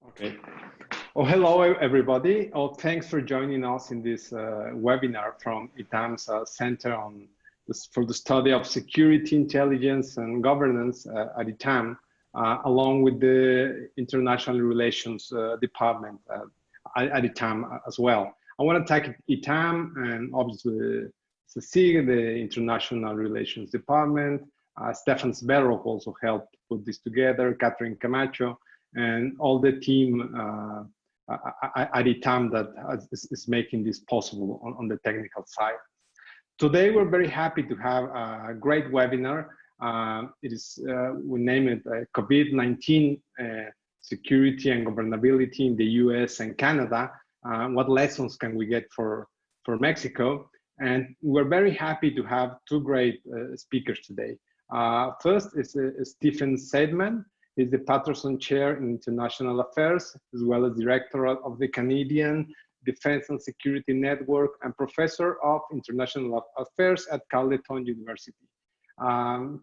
Okay. Oh, hello, everybody. Oh, thanks for joining us in this webinar from ITAM's Center for the Study of Security, Intelligence, and Governance at ITAM, along with the International Relations Department at ITAM as well. I want to thank ITAM and obviously CESIG, the International Relations Department. Stefan Sberov also helped put this together, Catherine Camacho, and all the team at ITAM that is making this possible on the technical side. Today, we're very happy to have a great webinar. We name it COVID-19 Security and Governability in the US and Canada. What lessons can we get for Mexico? And we're very happy to have two great speakers today. First is Stephen Saidemen. He's the Patterson Chair in International Affairs, as well as Director of the Canadian Defense and Security Network and Professor of International Affairs at Carleton University.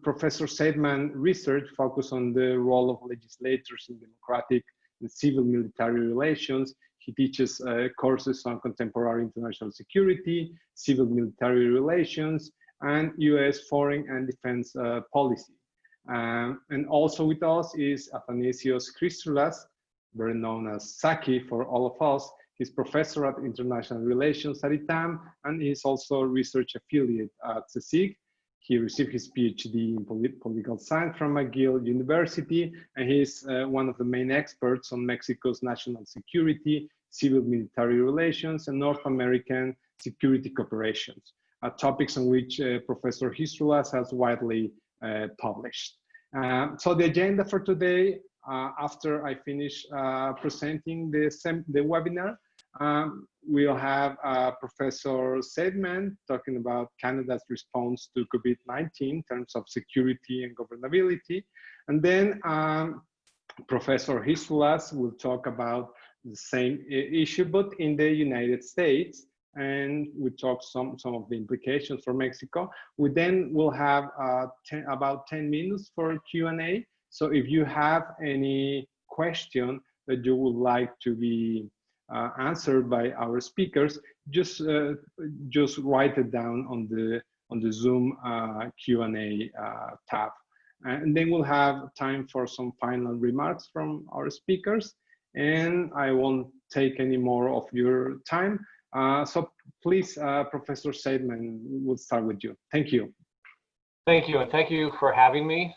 Professor Saidemen research focused on the role of legislators in democratic and civil-military relations. He teaches courses on contemporary international security, civil-military relations, and US foreign and defense policy. And also with us is Athanasios Hristoulas, very known as Saki for all of us. He's professor at International Relations at ITAM, and he's also a research affiliate at CESIG. He received his PhD in political science from McGill University, and he's one of the main experts on Mexico's national security, civil-military relations, and North American security cooperations, topics on which Professor Hristoulas has widely published. So the agenda for today, after I finish presenting the webinar, we'll have Professor Saidemen talking about Canada's response to COVID-19 in terms of security and governability. And then Professor Hristoulas will talk about the same issue, but in the United States. And we talk some of the implications for Mexico. We then will have about 10 minutes for Q&A. So if you have any question that you would like to be answered by our speakers, just write it down on the Zoom Q&A tab. And then we'll have time for some final remarks from our speakers. And I won't take any more of your time. So please, Professor Saidemen, we'll start with you. Thank you. Thank you, and thank you for having me.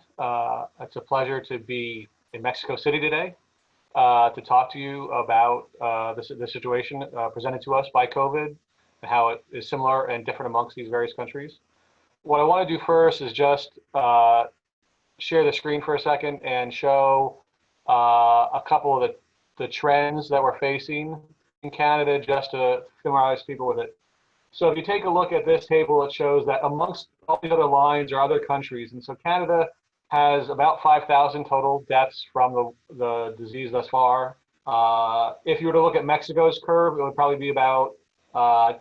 It's a pleasure to be in Mexico City today to talk to you about the situation presented to us by COVID and how it is similar and different amongst these various countries. What I want to do first is just share the screen for a second and show a couple of the trends that we're facing in Canada, just to familiarize people with it. So if you take a look at this table, it shows that amongst all the other lines are other countries. And so Canada has about 5,000 total deaths from the disease thus far. If you were to look at Mexico's curve, it would probably be about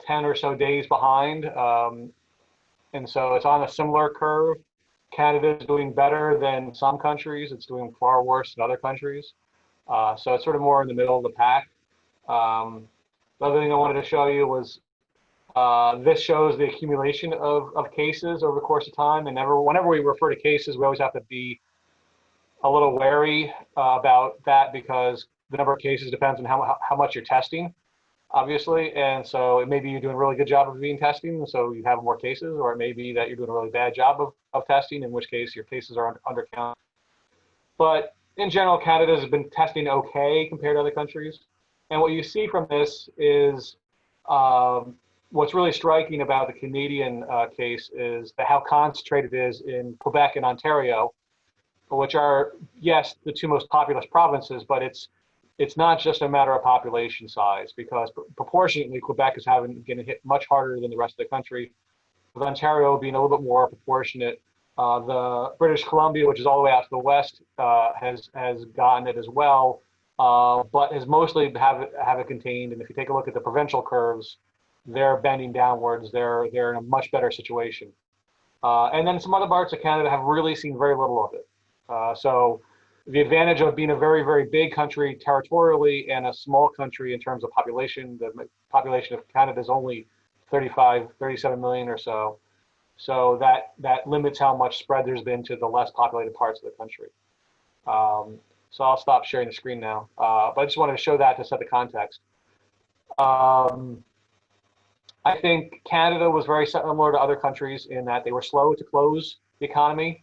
10 or so days behind. And so it's on a similar curve. Canada is doing better than some countries. It's doing far worse than other countries. So it's sort of more in the middle of the pack. The other thing I wanted to show you was this shows the accumulation of cases over the course of time. And whenever we refer to cases, we always have to be a little wary about that, because the number of cases depends on how much you're testing, obviously. And so it may be you're doing a really good job of being testing, so you have more cases, or it may be that you're doing a really bad job of testing, in which case your cases are undercounted. But in general, Canada has been testing okay compared to other countries. And what you see from this is what's really striking about the Canadian case is how concentrated it is in Quebec and Ontario, which are, yes, the two most populous provinces, but it's not just a matter of population size, because proportionately Quebec is getting hit much harder than the rest of the country, with Ontario being a little bit more proportionate. The British Columbia, which is all the way out to the west, has gotten it as well. But has mostly have it contained. And if you take a look at the provincial curves, they're bending downwards. They're in a much better situation. And then some other parts of Canada have really seen very little of it. So the advantage of being a very, very big country territorially and a small country in terms of population. The population of Canada is only 37 million or so. So that limits how much spread there's been to the less populated parts of the country. So I'll stop sharing the screen now. But I just wanted to show that to set the context. I think Canada was very similar to other countries in that they were slow to close the economy.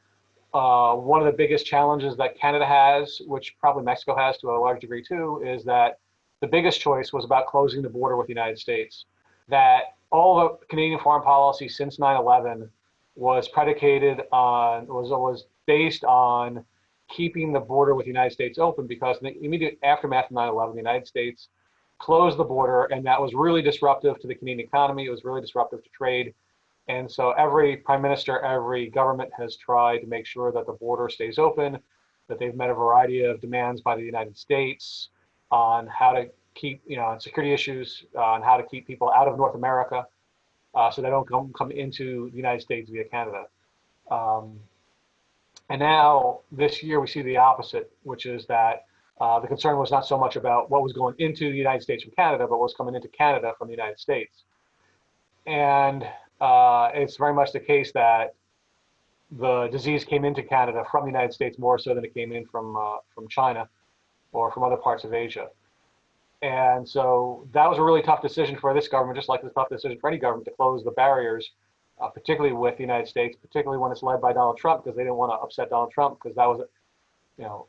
One of the biggest challenges that Canada has, which probably Mexico has to a large degree too, is that the biggest choice was about closing the border with the United States. That all of Canadian foreign policy since 9/11 was predicated on, was based on keeping the border with the United States open, because in the immediate aftermath of 9/11, the United States closed the border, and that was really disruptive to the Canadian economy. It was really disruptive to trade. And so every prime minister, every government has tried to make sure that the border stays open, that they've met a variety of demands by the United States on how to keep, on security issues, on how to keep people out of North America, so they don't come into the United States via Canada. And now this year we see the opposite, which is that the concern was not so much about what was going into the United States from Canada, but what was coming into Canada from the United States. And it's very much the case that the disease came into Canada from the United States more so than it came in from China or from other parts of Asia. And so that was a really tough decision for this government, just like it's a tough decision for any government to close the barriers, particularly with the United States, particularly when it's led by Donald Trump, because they didn't want to upset Donald Trump, because that was,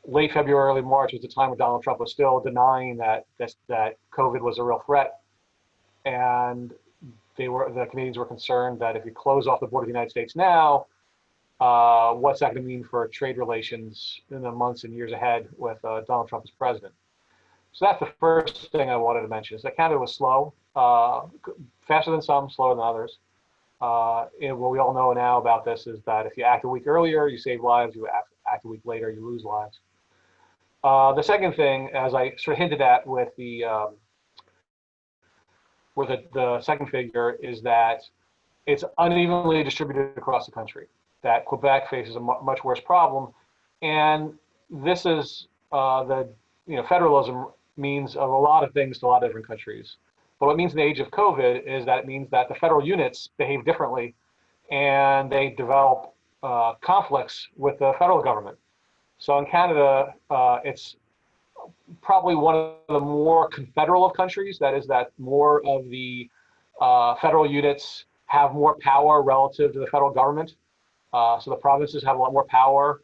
late February, early March was the time when Donald Trump was still denying that COVID was a real threat. And the Canadians were concerned that if you close off the border of the United States now, what's that going to mean for trade relations in the months and years ahead with Donald Trump as president? So that's the first thing I wanted to mention, is that Canada was slow, faster than some, slower than others. And what we all know now about this is that if you act a week earlier, you save lives. You act a week later, you lose lives. The second thing, as I sort of hinted at with the second figure, is that it's unevenly distributed across the country. That Quebec faces a much worse problem, and this is federalism means of a lot of things to a lot of different countries. But what it means in the age of COVID is that it means that the federal units behave differently, and they develop conflicts with the federal government. So in Canada, it's probably one of the more confederal of countries. That is, that more of the federal units have more power relative to the federal government. So the provinces have a lot more power.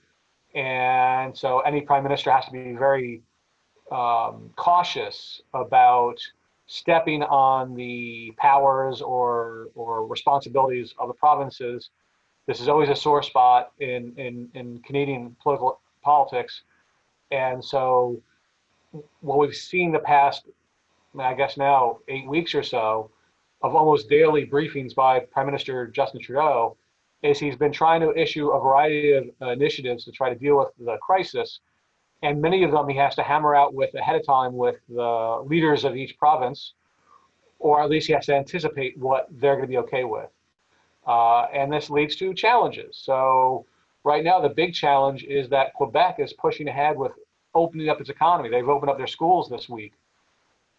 And so any prime minister has to be very cautious about stepping on the powers or responsibilities of the provinces. This is always a sore spot in Canadian politics. And so what we've seen the past, I guess now 8 weeks or so, of almost daily briefings by Prime Minister Justin Trudeau, is he's been trying to issue a variety of initiatives to try to deal with the crisis. And many of them he has to hammer out ahead of time with the leaders of each province, or at least he has to anticipate what they're going to be okay with. And this leads to challenges. So right now, the big challenge is that Quebec is pushing ahead with opening up its economy. They've opened up their schools this week.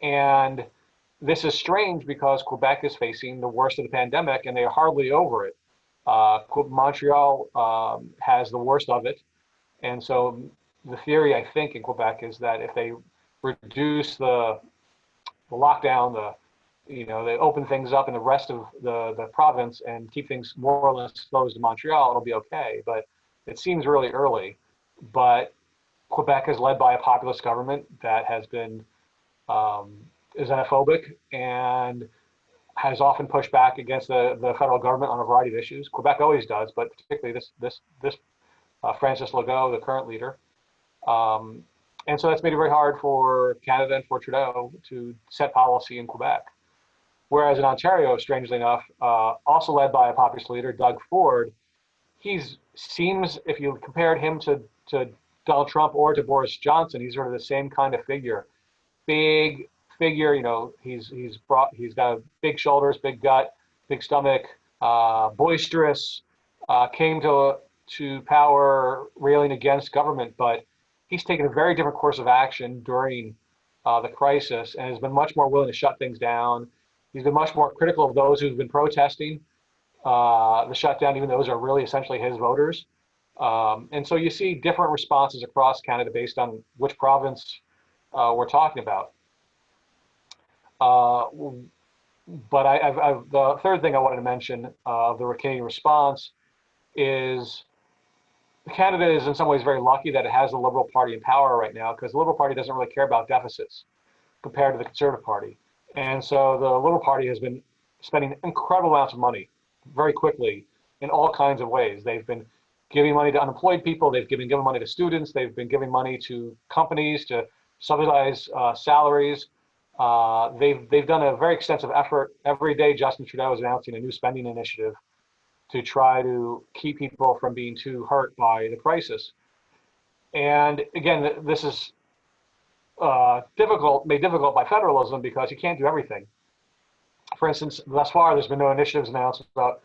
And this is strange because Quebec is facing the worst of the pandemic and they are hardly over it. Montreal has the worst of it. And so the theory, I think, in Quebec is that if they reduce the lockdown, they open things up in the rest of the province and keep things more or less closed in Montreal, it'll be okay. But it seems really early. But Quebec is led by a populist government that has been xenophobic and has often pushed back against the federal government on a variety of issues. Quebec always does, but particularly this Francis Legault, the current leader. And so that's made it very hard for Canada and for Trudeau to set policy in Quebec. Whereas in Ontario, strangely enough, also led by a populist leader, Doug Ford, seems, if you compared him to Donald Trump or to Boris Johnson, he's sort of the same kind of figure. Big figure, he's got big shoulders, big gut, big stomach, boisterous, came to power railing against government, but he's taken a very different course of action during the crisis and has been much more willing to shut things down. He's been much more critical of those who've been protesting the shutdown, even those are really essentially his voters. And so you see different responses across Canada based on which province we're talking about. But the third thing I wanted to mention of the Canadian response is Canada is in some ways very lucky that it has the Liberal Party in power right now, because the Liberal Party doesn't really care about deficits compared to the Conservative Party. And so the Liberal Party has been spending incredible amounts of money very quickly in all kinds of ways. They've been giving money to unemployed people, they've been giving money to students, they've been giving money to companies to subsidize salaries. They've done a very extensive effort. Every day Justin Trudeau is announcing a new spending initiative to try to keep people from being too hurt by the crisis. And again, this is made difficult by federalism because you can't do everything. For instance, thus far, there's been no initiatives announced about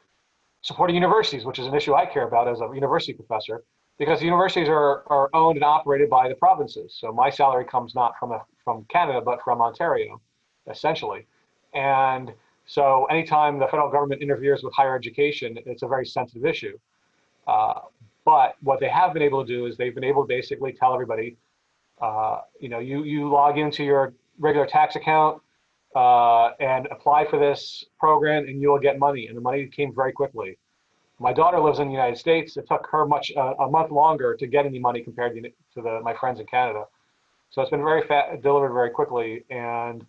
supporting universities, which is an issue I care about as a university professor, because the universities are owned and operated by the provinces. So my salary comes not from Canada, but from Ontario, essentially. And so anytime the federal government interferes with higher education, it's a very sensitive issue. But what they have been able to do is they've been able to basically tell everybody, you log into your regular tax account and apply for this program and you'll get money. And the money came very quickly. My daughter lives in the United States. It took her a month longer to get any money compared to my friends in Canada. So it's been delivered very quickly. And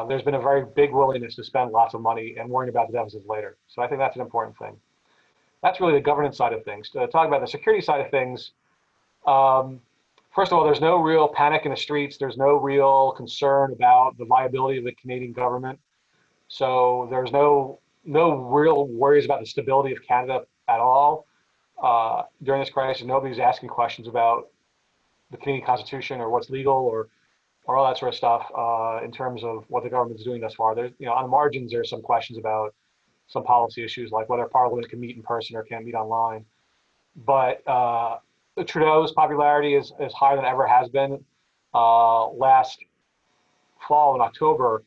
there's been a very big willingness to spend lots of money and worrying about the deficits later. So I think that's an important thing. That's really the governance side of things. To talk about the security side of things, first of all, there's no real panic in the streets. There's no real concern about the viability of the Canadian government. So there's no real worries about the stability of Canada at all during this crisis. Nobody's asking questions about the Canadian Constitution or what's legal or all that sort of stuff in terms of what the government's doing thus far. There's, on the margins, there's some questions about some policy issues like whether Parliament can meet in person or can't meet online. But Trudeau's popularity is higher than it ever has been. Last fall in October,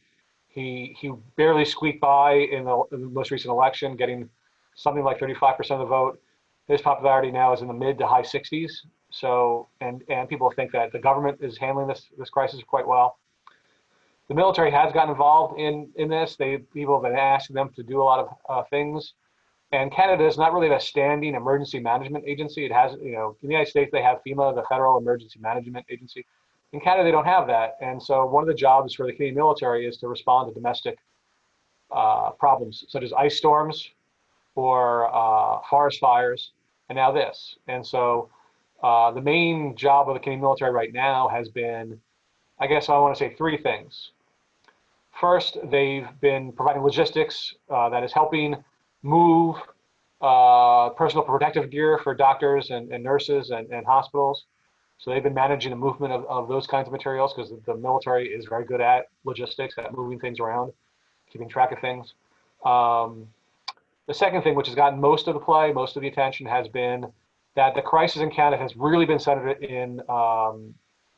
he barely squeaked by in the most recent election, getting something like 35% of the vote. His popularity now is in the mid to high 60s. So, and people think that the government is handling this crisis quite well. The military has gotten involved in this. People have been asking them to do a lot of things. And Canada is not really a standing emergency management agency. It has, in the United States, they have FEMA, the Federal Emergency Management Agency. In Canada, they don't have that. And so one of the jobs for the Canadian military is to respond to domestic problems, such as ice storms or forest fires, and now this. And so the main job of the Canadian military right now has been, I guess I want to say three things. First, they've been providing logistics that is helping move personal protective gear for doctors and nurses and hospitals. So they've been managing the movement of those kinds of materials because the military is very good at logistics, at moving things around, keeping track of things. The second thing, which has gotten most of the play, most of the attention, has been that the crisis in Canada has really been centered in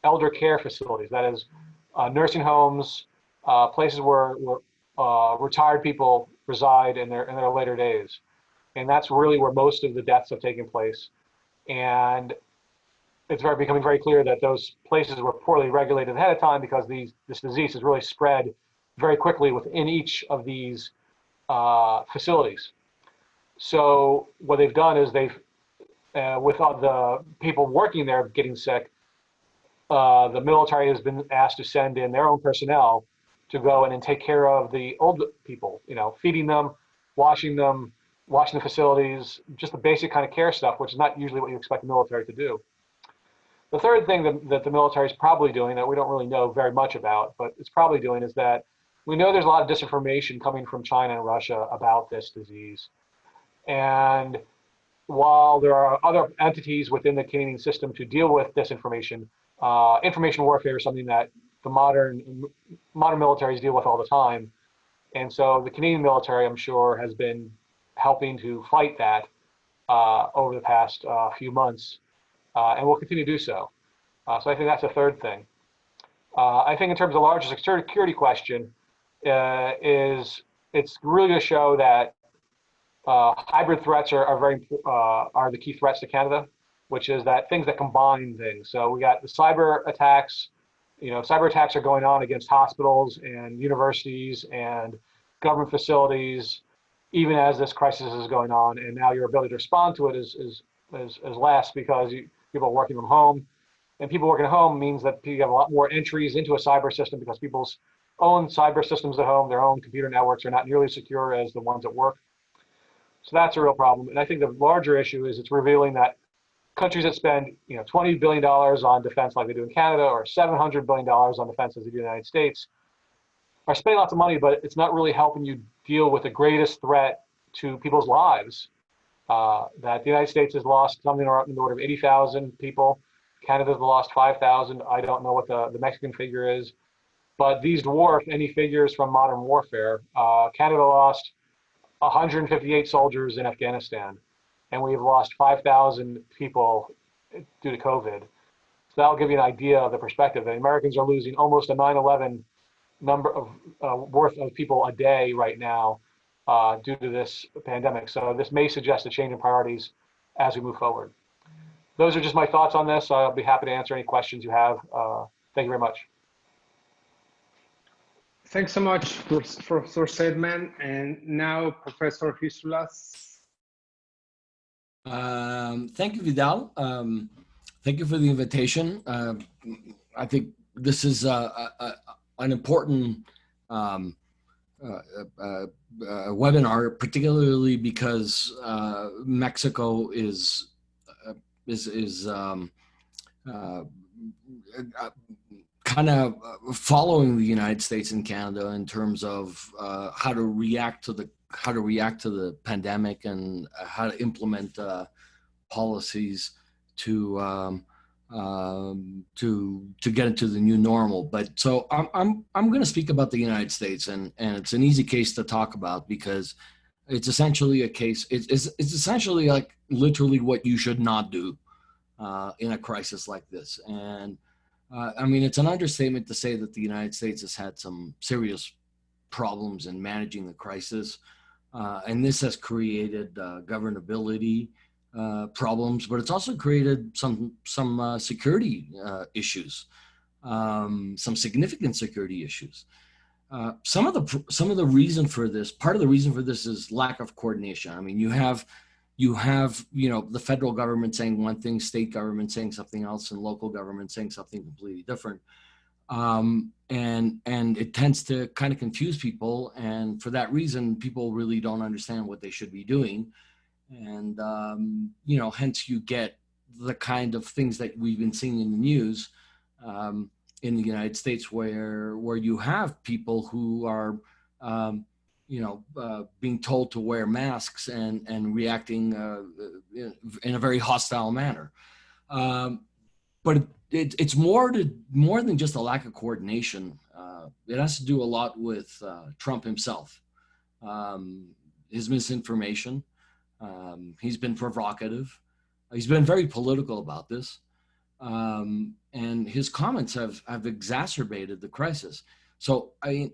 elder care facilities. That is, nursing homes, places where retired people reside in their later days. And that's really where most of the deaths have taken place. And it's becoming very clear that those places were poorly regulated ahead of time because this disease has really spread very quickly within each of these facilities. So what they've done is with all the people working there getting sick, the military has been asked to send in their own personnel to go in and take care of the old people, feeding them, washing the facilities, just the basic kind of care stuff, which is not usually what you expect the military to do. The third thing that the military is probably doing that we don't really know very much about, but it's probably doing, is that we know there's a lot of disinformation coming from China and Russia about this disease. And while there are other entities within the Canadian system to deal with disinformation, information warfare is something that the modern militaries deal with all the time. And so the Canadian military, I'm sure, has been helping to fight that over the past few months, and will continue to do so. So I think that's a third thing. I think in terms of the larger security question, is it's really going to show that hybrid threats are the key threats to Canada, which is that things that combine things. So we got the cyber attacks. Cyber attacks are going on against hospitals and universities and government facilities, even as this crisis is going on. And now your ability to respond to it is less because people are working from home. And people working at home means that you have a lot more entries into a cyber system because people's own cyber systems at home, their own computer networks are not nearly as secure as the ones at work. So that's a real problem. And I think the larger issue is it's revealing that countries that spend $20 billion on defense like they do in Canada or $700 billion on defense as they do in the United States are spending lots of money, but it's not really helping you deal with the greatest threat to people's lives. That the United States has lost something in the order of 80,000 people. Canada's lost 5,000. I don't know what the Mexican figure is, but these dwarf any figures from modern warfare. Canada lost 158 soldiers in Afghanistan, and we've lost 5,000 people due to COVID. So that'll give you an idea of the perspective. The Americans are losing almost a 9/11 number of worth of people a day right now due to this pandemic. So this may suggest a change in priorities as we move forward. Those are just my thoughts on this. I'll be happy to answer any questions you have. Thank you very much. Thanks so much, Professor Saidemen. And now, Professor Hristoulas. Thank you, Vidal. Thank you for the invitation. I think this is an important webinar, particularly because Mexico is kind of following the United States and Canada in terms of how to react to the pandemic and how to implement policies to get into the new normal. But so I'm going to speak about the United States, and it's an easy case to talk about because it's essentially a case. It's essentially like literally what you should not do in a crisis like this. And I mean, it's an understatement to say that the United States has had some serious problems in managing the crisis, and this has created governability problems, but it's also created some security issues, some significant security issues. Some of the reason for this, part of the reason for this is lack of coordination. I mean, you have the federal government saying one thing, state government saying something else, and local government saying something completely different. And it tends to kind of confuse people. And for that reason, people really don't understand what they should be doing. And, hence you get the kind of things that we've been seeing in the news in the United States where you have people who are, being told to wear masks and reacting in a very hostile manner. But it's more than just a lack of coordination. It has to do a lot with Trump himself, his misinformation. He's been provocative. He's been very political about this. And his comments have exacerbated the crisis. So, I mean,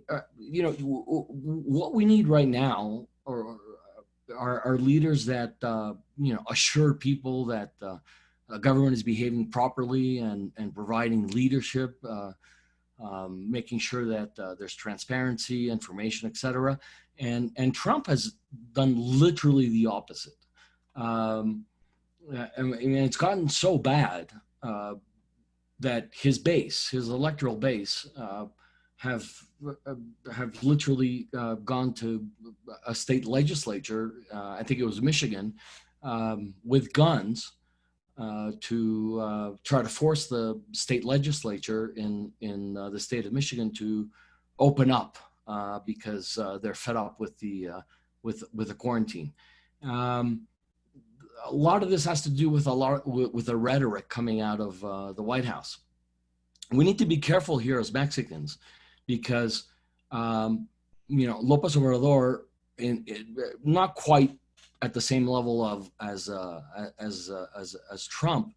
what we need right now are leaders that, assure people that government is behaving properly and providing leadership, making sure that there's transparency, information, et cetera. And Trump has done literally the opposite. I mean, it's gotten so bad that his electoral base, have literally gone to a state legislature, I think it was Michigan, with guns to try to force the state legislature in the state of Michigan to open up because they're fed up with the quarantine. A lot of this has to do with the rhetoric coming out of the White House. We need to be careful here as Mexicans, because López Obrador, not quite at the same level as Trump,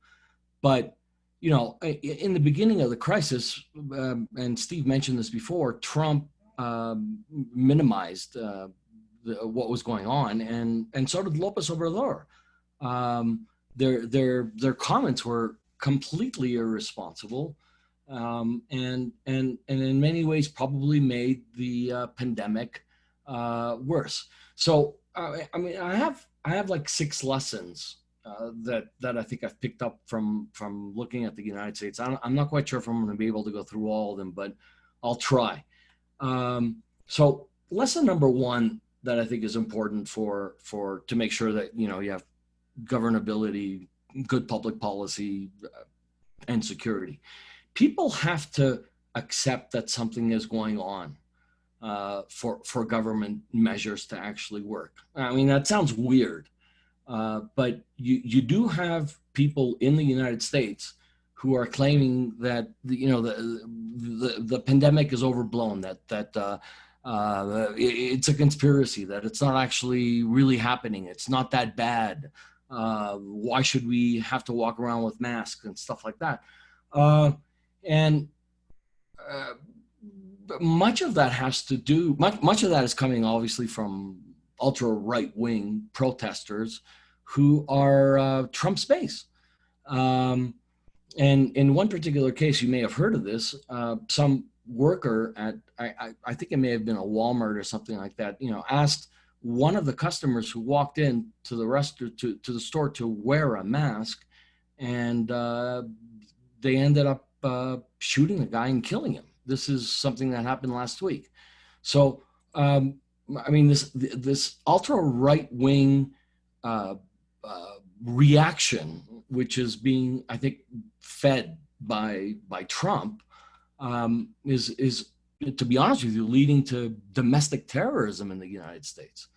but in the beginning of the crisis, and Steve mentioned this before, Trump minimized what was going on, and so did Lopez Obrador. Their comments were completely irresponsible, and in many ways probably made the pandemic worse. So I have like 6 lessons that I think I've picked up from looking at the United States. I'm not quite sure if I'm going to be able to go through all of them, but I'll try. So lesson number 1 that I think is important to make sure that you have governability, good public policy, and security. People have to accept that something is going on for government measures to actually work. I mean, that sounds weird, but you do have people in the United States who are claiming that the pandemic is overblown, that it's a conspiracy, that it's not actually really happening, it's not that bad. Why should we have to walk around with masks and stuff like that? Much of that has to do, much of that is coming obviously from ultra right-wing protesters who are Trump's base. And in one particular case, you may have heard of this, some worker at, I think it may have been a Walmart or something like that, asked one of the customers who walked in to the store to wear a mask, and they ended up shooting the guy and killing him. This is something that happened last week. So, I mean, this ultra right wing reaction, which is being, I think, fed by Trump, is, to be honest with you, leading to domestic terrorism in the United States.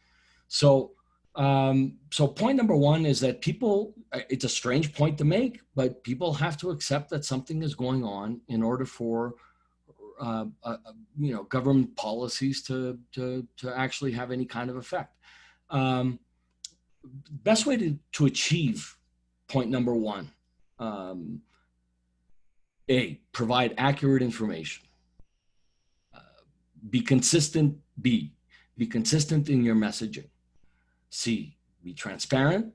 So, point number 1 is that people, it's a strange point to make, but people have to accept that something is going on in order for government policies to actually have any kind of effect. Best way to achieve point number 1, A, provide accurate information. Be consistent. B, be consistent in your messaging. C, be transparent.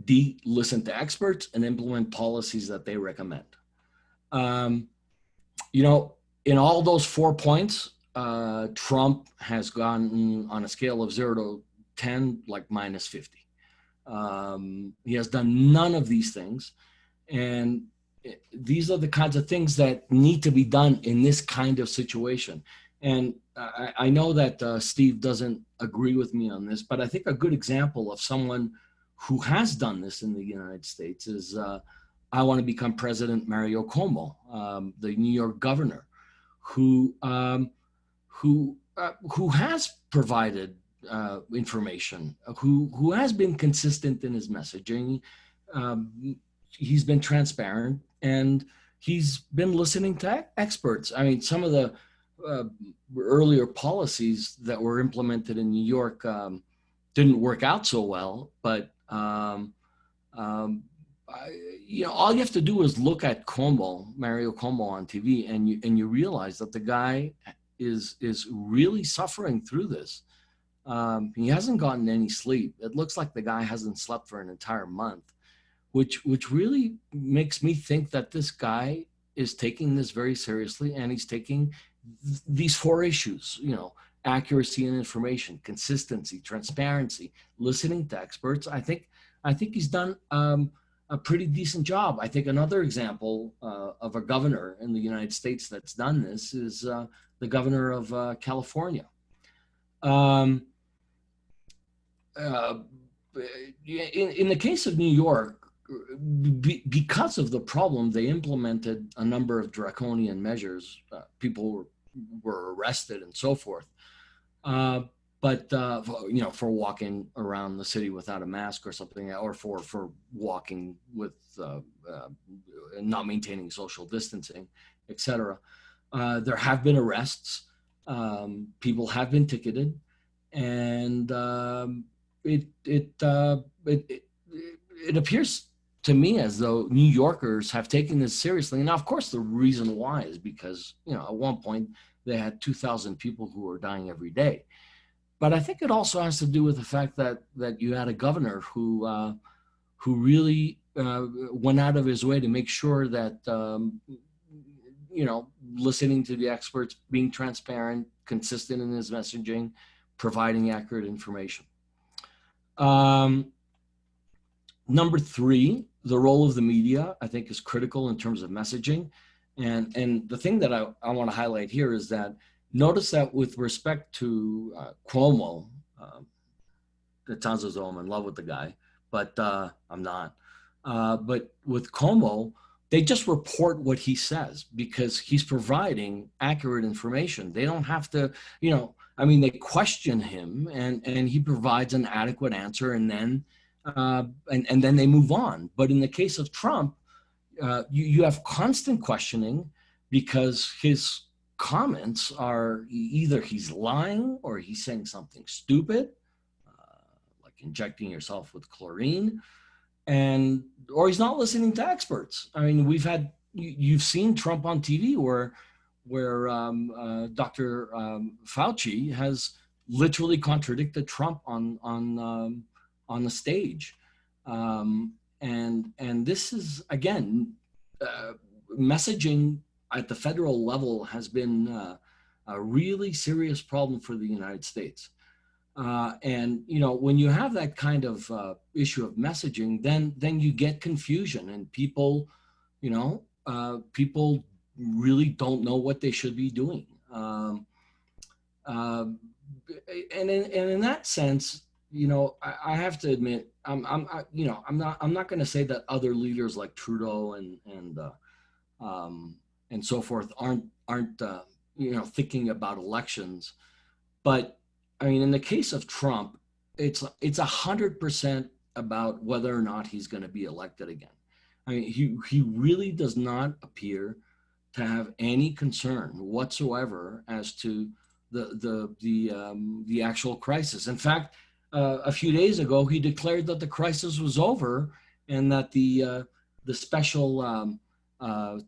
D, listen to experts and implement policies that they recommend. In all those 4 points, Trump has gone on a scale of 0 to 10, like minus 50. He has done none of these things. And these are the kinds of things that need to be done in this kind of situation. And I know that Steve doesn't agree with me on this, but I think a good example of someone who has done this in the United States is I Want to Become President Mario Cuomo, the New York governor, who has provided information, who has been consistent in his messaging. He's been transparent, and he's been listening to experts. I mean, some of the earlier policies that were implemented in New York didn't work out so well, but all you have to do is look at Mario Cuomo on TV, and you realize that the guy is really suffering through this. He hasn't gotten any sleep. It looks like the guy hasn't slept for an entire month, which really makes me think that this guy is taking this very seriously, and he's taking these 4 issues, accuracy in information, consistency, transparency, listening to experts. I think he's done a pretty decent job. I think another example of a governor in the United States that's done this is the governor of California. In the case of New York, because of the problem, they implemented a number of draconian measures. People were arrested and so forth. But for walking around the city without a mask or something, or for walking with not maintaining social distancing, etc. There have been arrests. People have been ticketed, and it appears to me as though New Yorkers have taken this seriously. Now, of course, the reason why is because, at one point they had 2,000 people who were dying every day. But I think it also has to do with the fact that you had a governor who really went out of his way to make sure that, listening to the experts, being transparent, consistent in his messaging, providing accurate information. Number three, the role of the media, I think, is critical in terms of messaging. And the thing that I want to highlight here is that notice that with respect to Cuomo, it sounds as though I'm in love with the guy, but I'm not. But with Cuomo, they just report what he says because he's providing accurate information. They don't have to, they question him and he provides an adequate answer and then they move on. But in the case of Trump, you have constant questioning because his comments are either he's lying or he's saying something stupid, like injecting yourself with chlorine, or he's not listening to experts. I mean, you've seen Trump on TV where Dr. Fauci has literally contradicted Trump on the stage. And this is, again, messaging at the federal level has been a really serious problem for the United States. And when you have that kind of issue of messaging, then you get confusion and people really don't know what they should be doing. And in that sense, I have to admit, I'm not going to say that other leaders like Trudeau and so forth aren't thinking about elections, but I mean, in the case of Trump, it's 100% about whether or not he's going to be elected again. I mean, he really does not appear to have any concern whatsoever as to the actual crisis. In fact, a few days ago, he declared that the crisis was over and that the special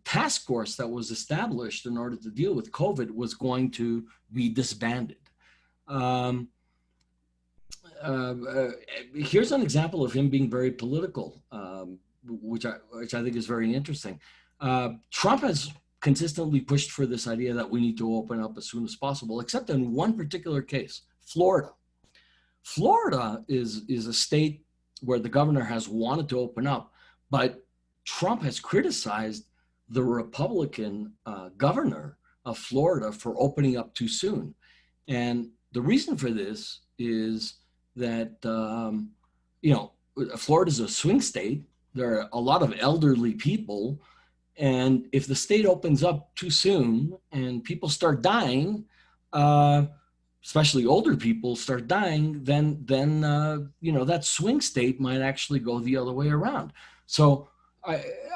task force that was established in order to deal with COVID was going to be disbanded. Here's an example of him being very political, which I think is very interesting. Trump has consistently pushed for this idea that we need to open up as soon as possible, except in one particular case, Florida. Florida is a state where the governor has wanted to open up, but Trump has criticized the Republican governor of Florida for opening up too soon. And the reason for this is that, Florida is a swing state. There are a lot of elderly people. And if the state opens up too soon and people start dying, especially older people start dying, then that swing state might actually go the other way around. So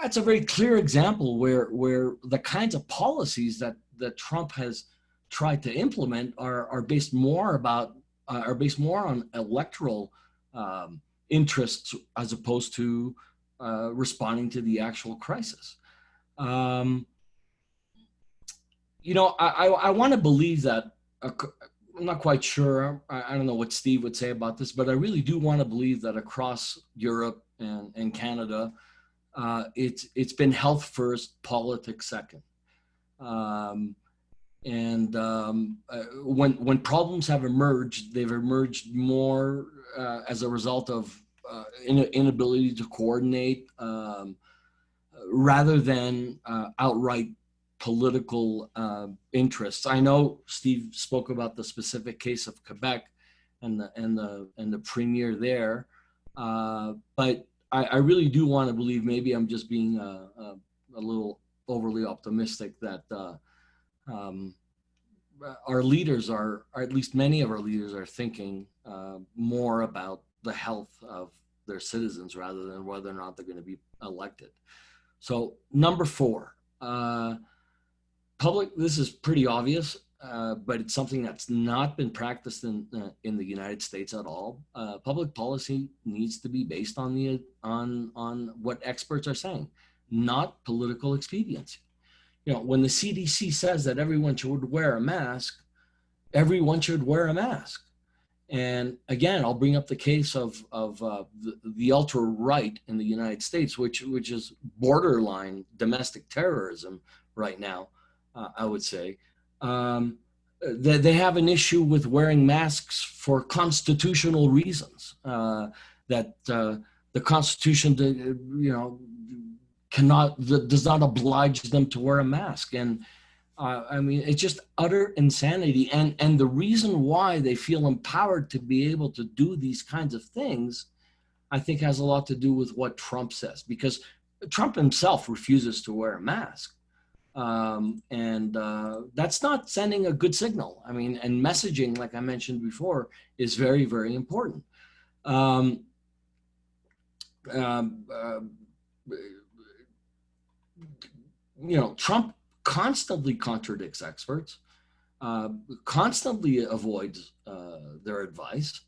that's a very clear example where the kinds of policies that Trump has tried to implement are based more on electoral interests as opposed to responding to the actual crisis. I want to believe that. I'm not quite sure. I don't know what Steve would say about this, but I really do want to believe that across Europe and Canada, it's been health first, politics second. When problems have emerged, they've emerged more as a result of inability to coordinate rather than outright political interests. I know Steve spoke about the specific case of Quebec and the premier there, but I really do want to believe, maybe I'm just being a little overly optimistic, that our leaders are, or at least many of our leaders are thinking more about the health of their citizens rather than whether or not they're going to be elected. So number 4, this is pretty obvious. but it's something that's not been practiced in the United States at all. Public policy needs to be based on what experts are saying, not political expediency. When the CDC says that everyone should wear a mask, everyone should wear a mask. And again, I'll bring up the case of the ultra right in the United States, which is borderline domestic terrorism right now. I would say they have an issue with wearing masks for constitutional reasons. That the Constitution, does not oblige them to wear a mask. And I mean, it's just utter insanity. And the reason why they feel empowered to be able to do these kinds of things, I think, has a lot to do with what Trump says, because Trump himself refuses to wear a mask. That's not sending a good signal. I mean, and messaging, like I mentioned before, is very, very important. Trump constantly contradicts experts, constantly avoids their advice.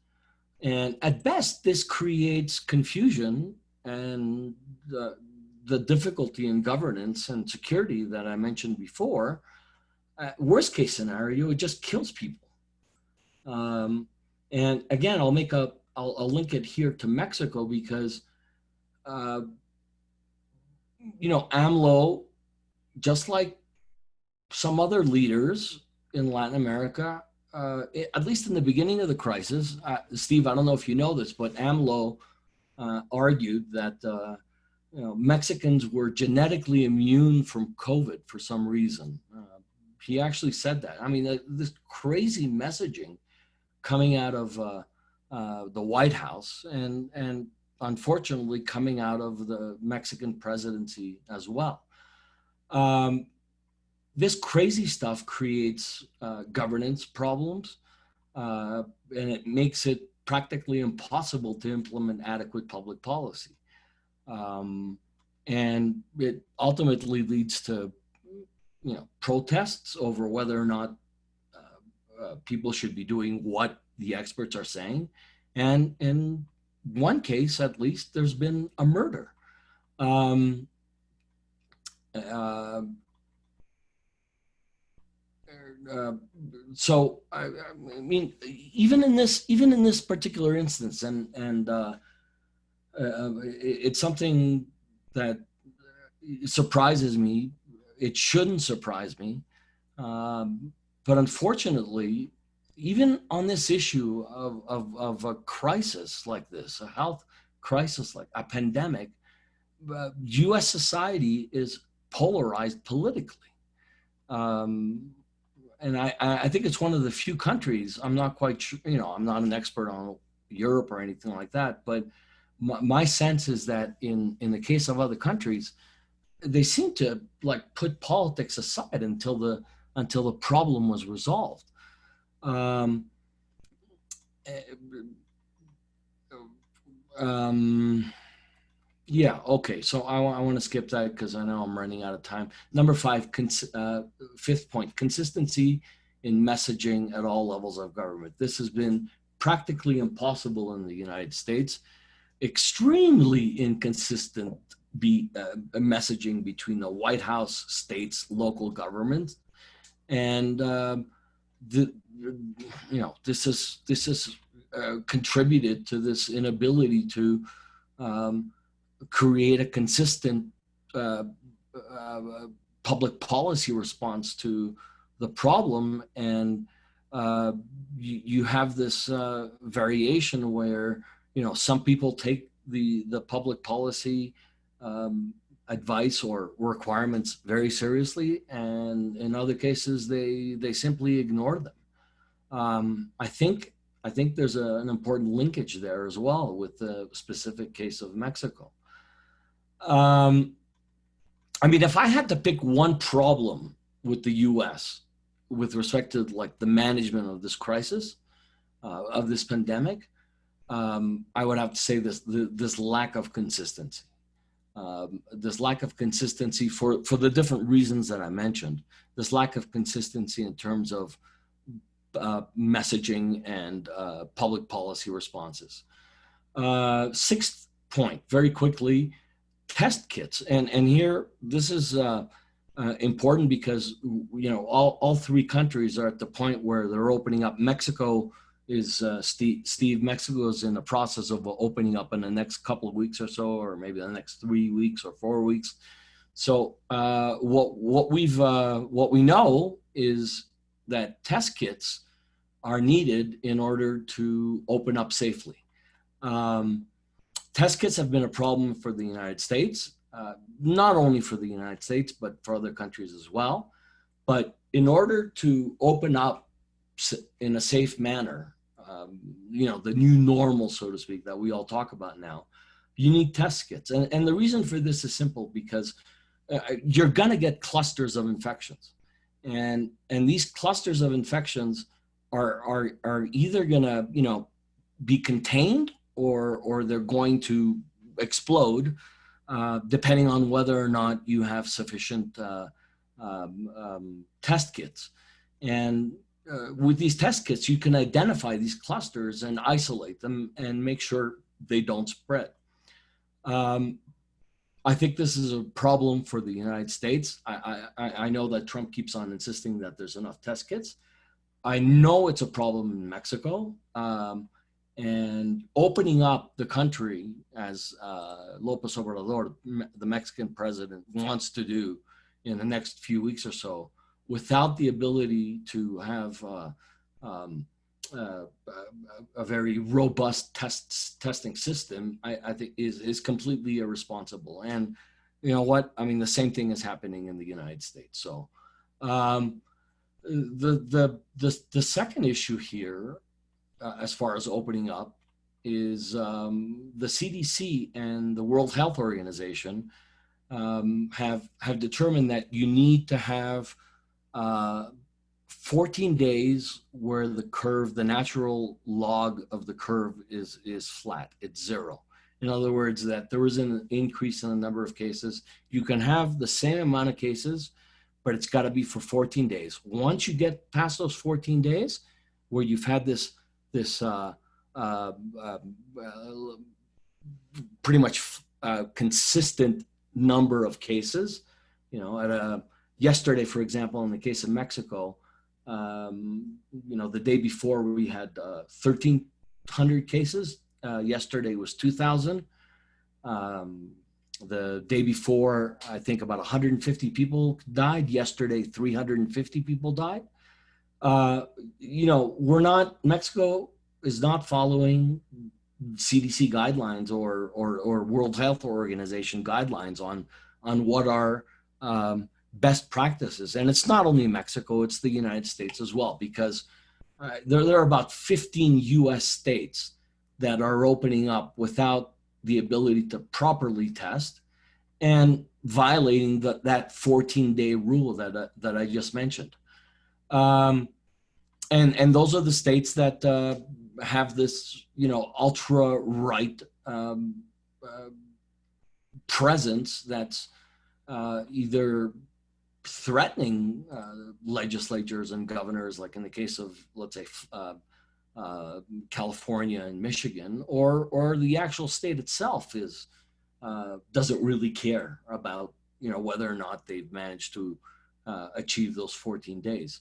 And at best, this creates confusion and the difficulty in governance and security that I mentioned before. Worst case scenario, it just kills people. And again, I'll link it here to Mexico because, AMLO, just like some other leaders in Latin America, at least in the beginning of the crisis, Steve, I don't know if you know this, but AMLO argued that Mexicans were genetically immune from COVID for some reason. He actually said that. I mean, this crazy messaging coming out of the White House and unfortunately coming out of the Mexican presidency as well. This crazy stuff creates governance problems, and it makes it practically impossible to implement adequate public policy. And it ultimately leads to, protests over whether or not people should be doing what the experts are saying. And in one case, at least, there's been a murder. So I mean, even in this particular instance, and it's something that surprises me. It shouldn't surprise me, but unfortunately, even on this issue of a crisis like this, a health crisis like a pandemic, U.S. society is polarized politically. And I think it's one of the few countries, I'm not quite sure, I'm not an expert on Europe or anything like that, but my sense is that in the case of other countries, they seem to put politics aside until the problem was resolved. Yeah, okay, so I want to skip that because I know I'm running out of time. Number 5, fifth point, consistency in messaging at all levels of government. This has been practically impossible in the United States. Extremely inconsistent messaging between the White House, states, local governments, and this has contributed to this inability to create a consistent public policy response to the problem. And you have this variation where, some people take the public policy advice or requirements very seriously, and in other cases, they simply ignore them. I think there's an important linkage there as well with the specific case of Mexico. I mean, if I had to pick one problem with the U.S. with respect to the management of this crisis, of this pandemic, I would have to say this lack of consistency. this lack of consistency for the different reasons that I mentioned, this lack of consistency in terms of messaging and public policy responses. Sixth point, very quickly, test kits. And here, this is important because, you know, all three countries are at the point where they're opening up. Mexico is, Steve, Mexico is in the process of opening up in the next couple of weeks or so, or maybe the next 3 weeks or 4 weeks. So what we know is that test kits are needed in order to open up safely. Test kits have been a problem for the United States, not only for the United States, but for other countries as well. But in order to open up in a safe manner, you know, the new normal, so to speak, that we all talk about now, you need test kits. And the reason for this is simple, because you're going to get clusters of infections. And these clusters of infections are either going to, you know, be contained or they're going to explode, depending on whether or not you have sufficient test kits. And with these test kits, you can identify these clusters and isolate them and make sure they don't spread. I think this is a problem for the United States. I know that Trump keeps on insisting that there's enough test kits. I know it's a problem in Mexico. And opening up the country, as López Obrador, the Mexican president, wants to do in the next few weeks or so, without the ability to have a very robust testing system, I think is completely irresponsible. And you know what? I mean, the same thing is happening in the United States. So the second issue here, as far as opening up, is the CDC and the World Health Organization have determined that you need to have 14 days where the curve, the natural log of the curve is flat, it's zero. In other words, that there is an increase in the number of cases. You can have the same amount of cases, but it's got to be for 14 days. Once you get past those 14 days, where you've had this pretty much consistent number of cases, you know, yesterday, for example, in the case of Mexico, you know, the day before we had 1,300 cases. Yesterday was 2,000. The day before, I think about 150 people died. Yesterday, 350 people died. You know, Mexico is not following CDC guidelines or World Health Organization guidelines on what are best practices. And it's not only Mexico, it's the United States as well, because there are about 15 US states that are opening up without the ability to properly test and violating that 14-day rule that I just mentioned. And those are the states that have this, you know, ultra right presence that's either threatening legislatures and governors, like in the case of, let's say, California and Michigan, or the actual state itself doesn't really care about, you know, whether or not they've managed to achieve those 14 days.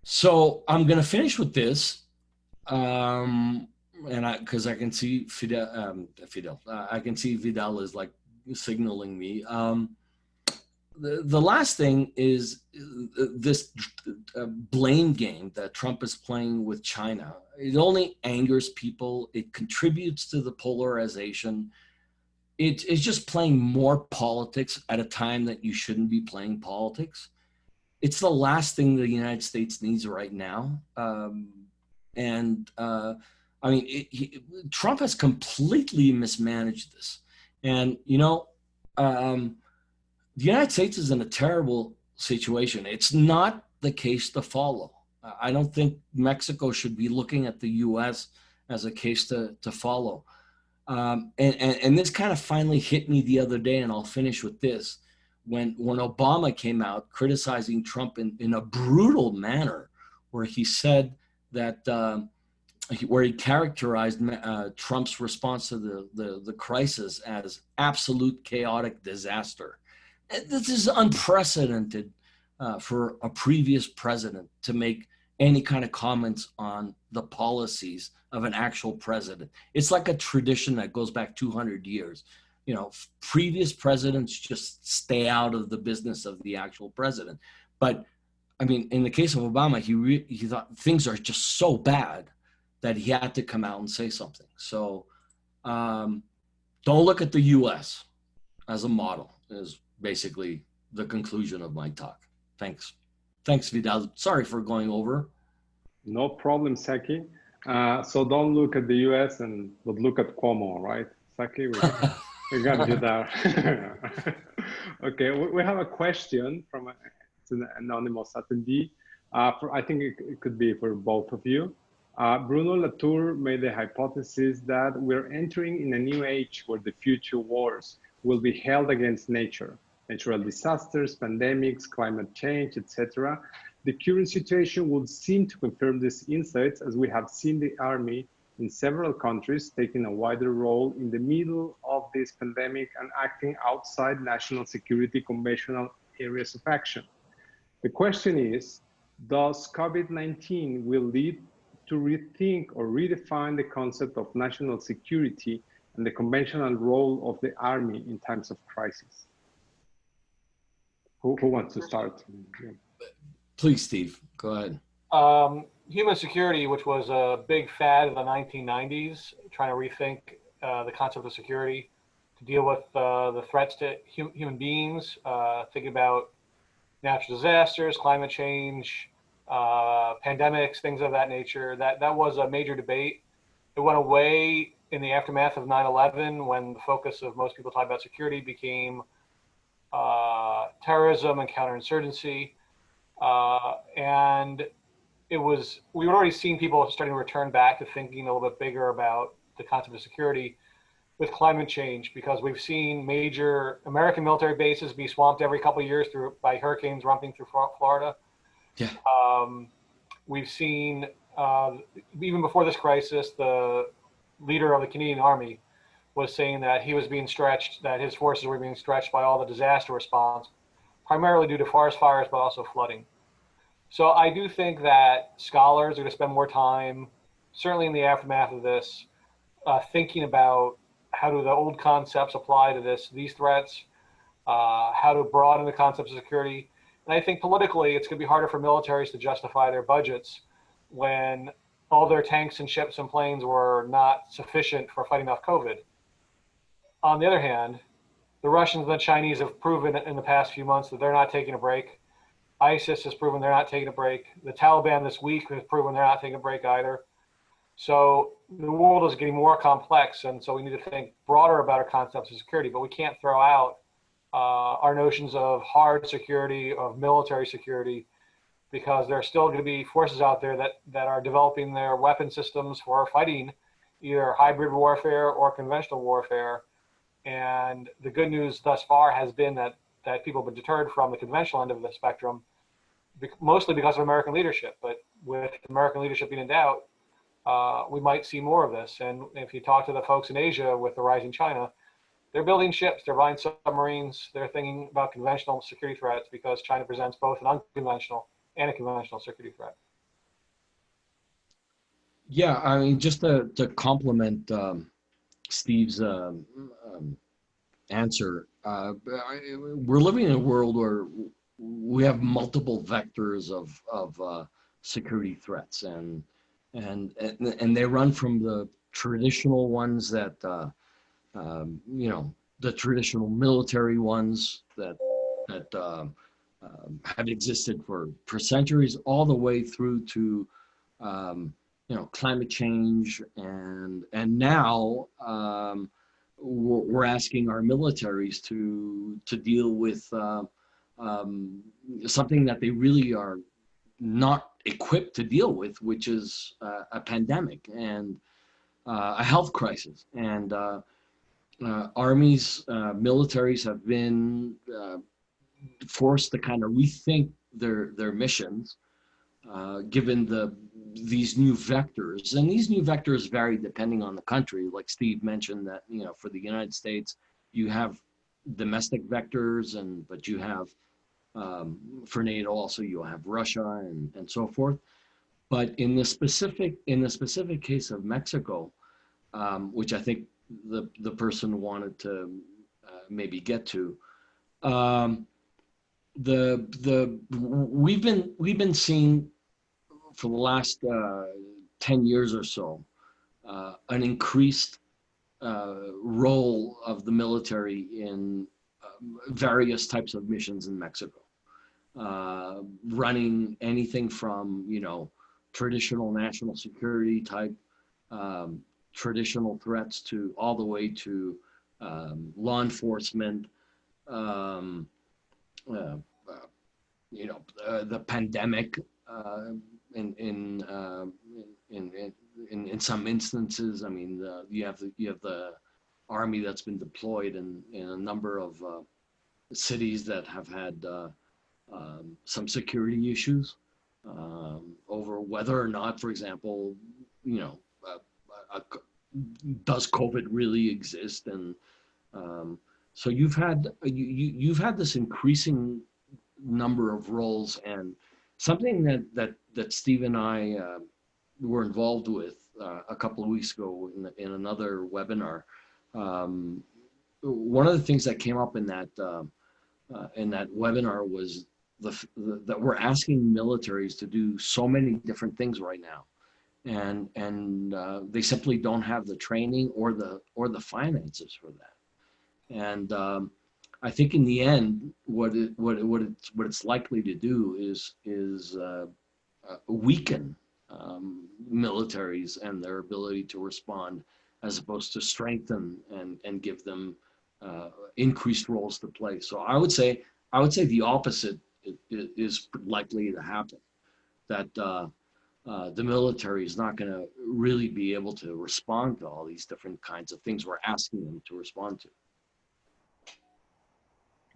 So I'm going to finish with this, and because I can see Fidel, I can see Vidal is like signaling me. The last thing is this blame game that Trump is playing with China. It only angers people. It contributes to the polarization. It's just playing more politics at a time that you shouldn't be playing politics. It's the last thing the United States needs right now. I mean, Trump has completely mismanaged this. And, you know, the United States is in a terrible situation. It's not the case to follow. I don't think Mexico should be looking at the U.S. as a case to follow. And this kind of finally hit me the other day, and I'll finish with this. When Obama came out criticizing Trump in a brutal manner, where he said that, where he characterized Trump's response to the crisis as absolute chaotic disaster. This is unprecedented for a previous president to make any kind of comments on the policies of an actual president. It's like a tradition that goes back 200 years. You know, previous presidents just stay out of the business of the actual president. But I mean, in the case of Obama, he thought things are just so bad that he had to come out and say something. So don't look at the US as a model, is basically the conclusion of my talk. Thanks. Thanks, Vidal. Sorry for going over. No problem, Saki. So don't look at the US but look at Cuomo, right? Saki, we got you there. Okay, we have a question from an anonymous attendee. I think it could be for both of you. Bruno Latour made the hypothesis that we're entering in a new age where the future wars will be held against nature, natural disasters, pandemics, climate change, etc. The current situation would seem to confirm these insights, as we have seen the army in several countries taking a wider role in the middle of this pandemic and acting outside national security conventional areas of action. The question is, does COVID-19 will lead to rethink or redefine the concept of national security and the conventional role of the army in times of crisis? Who wants to start? Please, Steve, go ahead. Human security, which was a big fad in the 1990s, trying to rethink the concept of security to deal with the threats to human beings, thinking about natural disasters, climate change, pandemics, things of that nature. That was a major debate. It went away in the aftermath of 9/11, when the focus of most people talking about security became terrorism and counterinsurgency. And we had already seen people starting to return back to thinking a little bit bigger about the concept of security with climate change, because we've seen major American military bases be swamped every couple of years by hurricanes rumping through Florida. Yeah. We've seen, even before this crisis, the leader of the Canadian Army was saying that he was being stretched, that his forces were being stretched by all the disaster response, primarily due to forest fires, but also flooding. So I do think that scholars are going to spend more time, certainly in the aftermath of this, thinking about how do the old concepts apply to these threats, how to broaden the concepts of security. And I think politically, it's going to be harder for militaries to justify their budgets when all their tanks and ships and planes were not sufficient for fighting off COVID. On the other hand, the Russians and the Chinese have proven in the past few months that they're not taking a break. ISIS has proven they're not taking a break. The Taliban this week has proven they're not taking a break either. So the world is getting more complex, and so we need to think broader about our concepts of security, but we can't throw out our notions of hard security, of military security, because there are still going to be forces out there that are developing their weapon systems for fighting either hybrid warfare or conventional warfare. And the good news thus far has been that people have been deterred from the conventional end of the spectrum, mostly because of American leadership. But with American leadership being in doubt, we might see more of this. And if you talk to the folks in Asia with the rising China, they're building ships, they're buying submarines, they're thinking about conventional security threats, because China presents both an unconventional and a conventional security threat. Yeah, I mean, just to complement Steve's answer, we're living in a world where we have multiple vectors of security threats, and they run from the traditional ones that you know, the traditional military ones that have existed for centuries, all the way through to you know, climate change, and now we're asking our militaries to deal with something that they really are not equipped to deal with, which is a pandemic. And a health crisis, and armies, militaries have been forced to kind of rethink their missions, given these new vectors. And these new vectors vary depending on the country. Like Steve mentioned that, for the United States, you have domestic vectors, but you have, for NATO also, you'll have Russia and so forth. But in the specific case of Mexico, which I think the person wanted to maybe get to, we've been seeing for the last 10 years or so an increased role of the military in various types of missions in Mexico, running anything from traditional national security type traditional threats to all the way to law enforcement. The pandemic in some instances. I mean, you have the army that's been deployed in a number of cities that have had some security issues over whether or not, for example, does COVID really exist? And so you've had this increasing number of roles, and something that Steve and I were involved with a couple of weeks ago in another webinar. One of the things that came up in that webinar was that we're asking militaries to do so many different things right now, and they simply don't have the training or the finances for that. And I think in the end, what it's likely to do is weaken militaries and their ability to respond, as opposed to strengthen and give them increased roles to play. So I would say the opposite is likely to happen. That the military is not going to really be able to respond to all these different kinds of things we're asking them to respond to.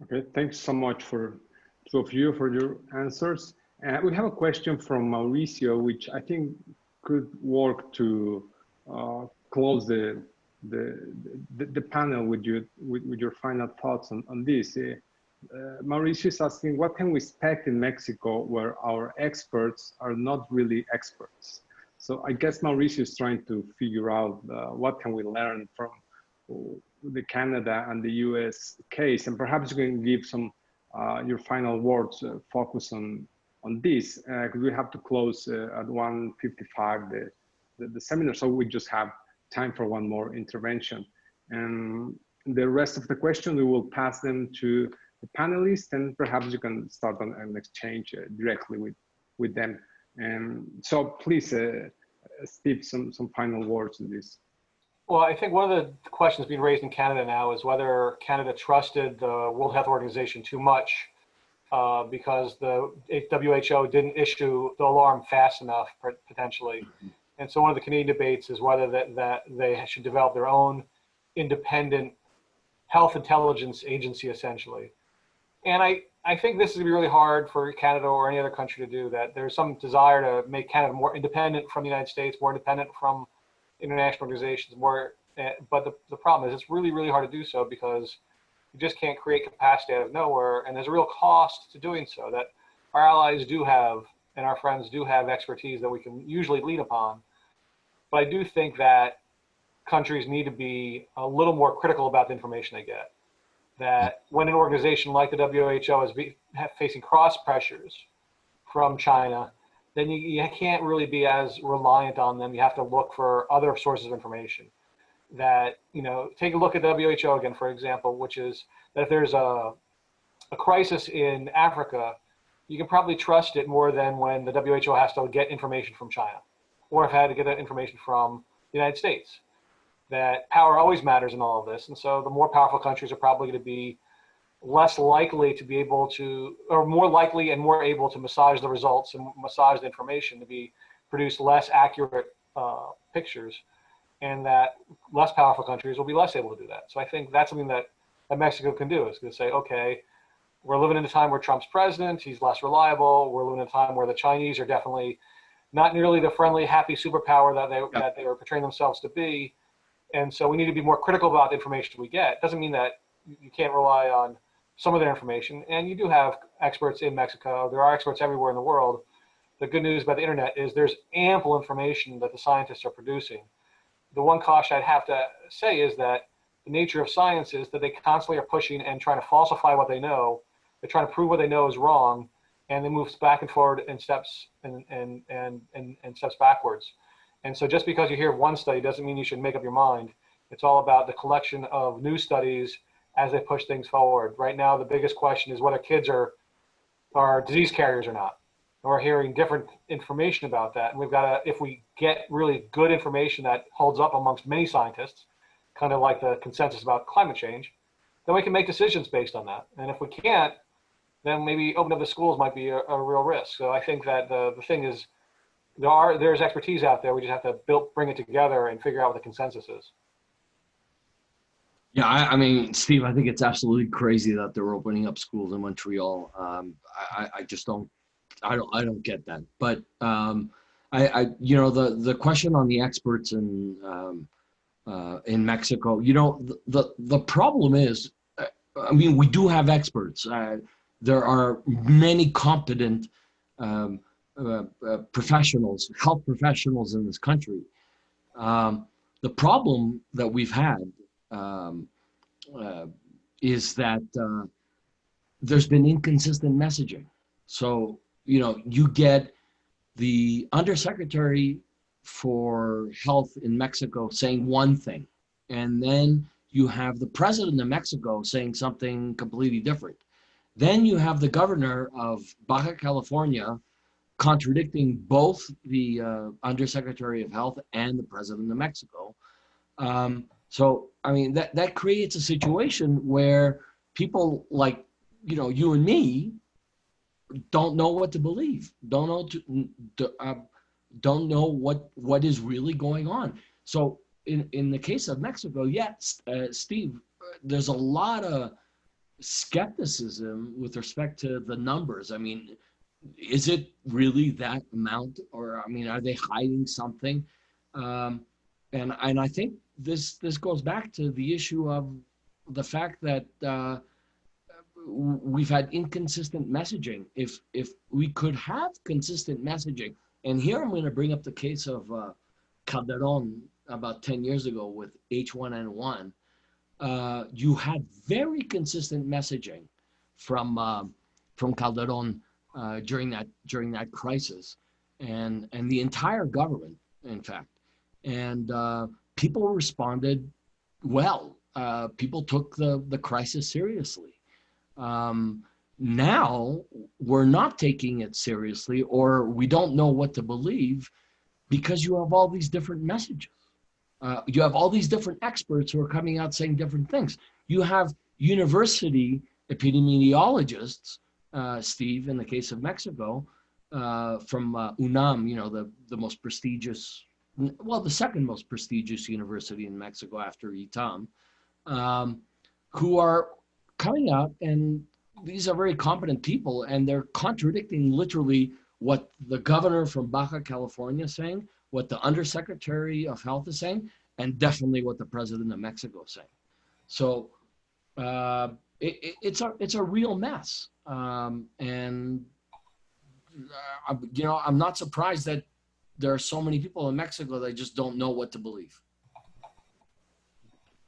Okay, thanks so much for two of you for your answers. We have a question from Mauricio, which I think could work to close the panel with your final thoughts on this. Mauricio is asking, what can we expect in Mexico where our experts are not really experts? So I guess Mauricio is trying to figure out what can we learn from the Canada and the US case, and perhaps you can give some your final words focus on this, because we have to close at 1:55 the seminar, so we just have time for one more intervention. And the rest of the question, we will pass them to the panelists, and perhaps you can start on an exchange directly with them. And so please, Steve, some final words on this. Well, I think one of the questions being raised in Canada now is whether Canada trusted the World Health Organization too much because the WHO didn't issue the alarm fast enough, potentially. And so one of the Canadian debates is whether that they should develop their own independent health intelligence agency, essentially. And I think this is going to be really hard for Canada or any other country to do that. There's some desire to make Canada more independent from the United States, more independent from international organizations, but the problem is it's really, really hard to do so because you just can't create capacity out of nowhere, and there's a real cost to doing so that our allies do have and our friends do have expertise that we can usually lean upon. But I do think that countries need to be a little more critical about the information they get. That when an organization like the WHO is facing cross pressures from China, then you can't really be as reliant on them. You have to look for other sources of information. That, take a look at WHO again, for example, which is that if there's a crisis in Africa, you can probably trust it more than when the WHO has to get information from China, or if it had to get that information from the United States. That power always matters in all of this. And so the more powerful countries are probably going to be less likely to be able to, or more likely and more able to massage the results and massage the information to produce less accurate pictures. and that less powerful countries will be less able to do that. So I think that's something that Mexico can do, is to say, okay, we're living in a time where Trump's president, he's less reliable. We're living in a time where the Chinese are definitely not nearly the friendly, happy superpower that they were portraying themselves to be. And so we need to be more critical about the information we get. Doesn't mean that you can't rely on some of their information. And you do have experts in Mexico. There are experts everywhere in the world. The good news about the internet is there's ample information that the scientists are producing. The one caution I'd have to say is that the nature of science is that they constantly are pushing and trying to falsify what they know. They're trying to prove what they know is wrong, and they move back and forward in steps and steps backwards. And so just because you hear of one study doesn't mean you should make up your mind. It's all about the collection of new studies as they push things forward. Right now, the biggest question is whether kids are disease carriers or not. And we're hearing different information about that. And we've got to, if we get really good information that holds up amongst many scientists, kind of like the consensus about climate change, then we can make decisions based on that. And if we can't, then maybe opening up the schools might be a real risk. So I think that the thing is, there's expertise out there. We just have to bring it together and figure out what the consensus is. Yeah, I mean, Steve, I think it's absolutely crazy that they're opening up schools in Montreal. I just don't get that. But you know, the question on the experts in Mexico, you know, the problem is, I mean, we do have experts. There are many competent professionals, health professionals in this country. The problem that we've had is that there's been inconsistent messaging. So, you know, you get the undersecretary for health in Mexico saying one thing, and then you have the president of Mexico saying something completely different. Then you have the governor of Baja California contradicting both the undersecretary of health and the president of Mexico. So, I mean, that creates a situation where people like, you know, you and me don't know what to believe, don't know what is really going on. So in the case of Mexico, yes, Steve, there's a lot of skepticism with respect to the numbers. I mean, is it really that amount, or I mean, are they hiding something? And I think this goes back to the issue of the fact that we've had inconsistent messaging. If we could have consistent messaging, and here I'm going to bring up the case of Carleton about 10 years ago with H1N1. You had very consistent messaging from Carleton during that crisis, and the entire government, in fact, and people responded well. People took the crisis seriously. Now we're not taking it seriously, or we don't know what to believe, because you have all these different messages. You have all these different experts who are coming out saying different things. You have university epidemiologists, Steve, in the case of Mexico, from UNAM, you know, the most prestigious, well, the second most prestigious university in Mexico after ITAM, who are coming out, and these are very competent people, and they're contradicting literally what the governor from Baja California is saying, what the undersecretary of health is saying, and definitely what the president of Mexico is saying. So it's a real mess. And you know, I'm not surprised that there are so many people in Mexico that just don't know what to believe.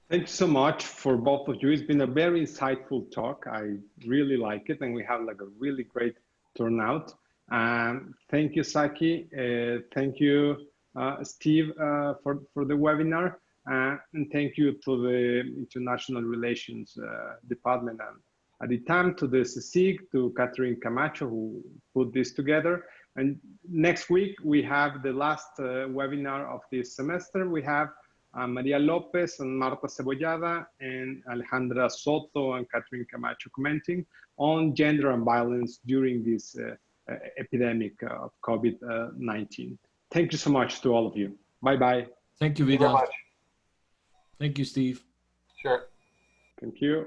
Thank you so much for both of you. It's been a very insightful talk. I really like it, and we have like a really great turnout. Thank you, Saki. Thank you, Steve, for the webinar. And thank you to the International Relations Department at ITAM, to the CESIG, to Catherine Camacho, who put this together. And next week, we have the last webinar of this semester. We have Maria Lopez and Marta Cebollada and Alejandra Soto and Catherine Camacho commenting on gender and violence during this epidemic of COVID-19. Thank you so much to all of you. Bye-bye. Thank you, Thank you very Vidal. much. Thank you, Steve. Sure. Thank you.